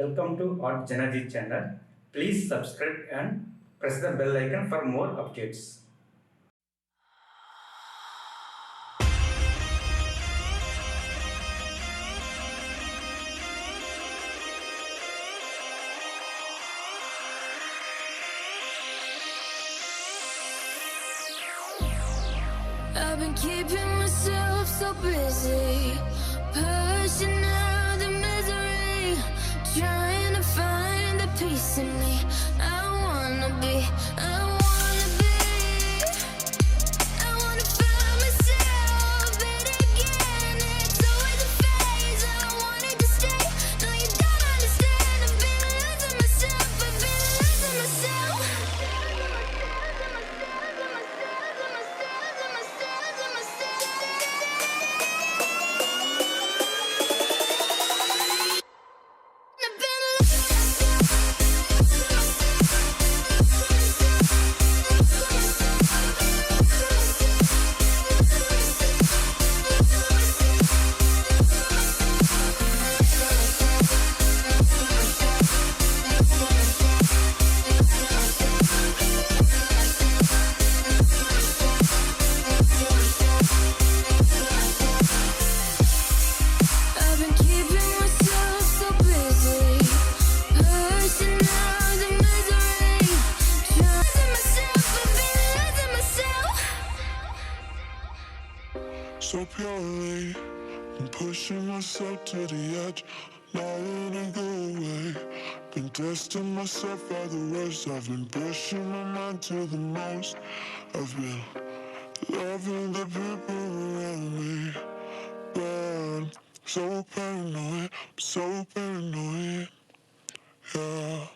Welcome to Art Genergy channel. Please subscribe and press the bell icon for more updates. I've been keeping myself so busy, pushing out the misery, trying to find the peace in me. I wanna be I wanna find myself, but again, it's always a phase. I wanted to stay, no you don't understand. I've been losing myself, I've been losing myself. I've been keeping myself so busy, pushing out the misery, losing myself, I've been losing myself. So purely, I'm pushing myself to the edge, not wanna go away. Been testing myself by the worst. I've been pushing my mind to the most. I've been loving the people around me, but so paranoid, yeah.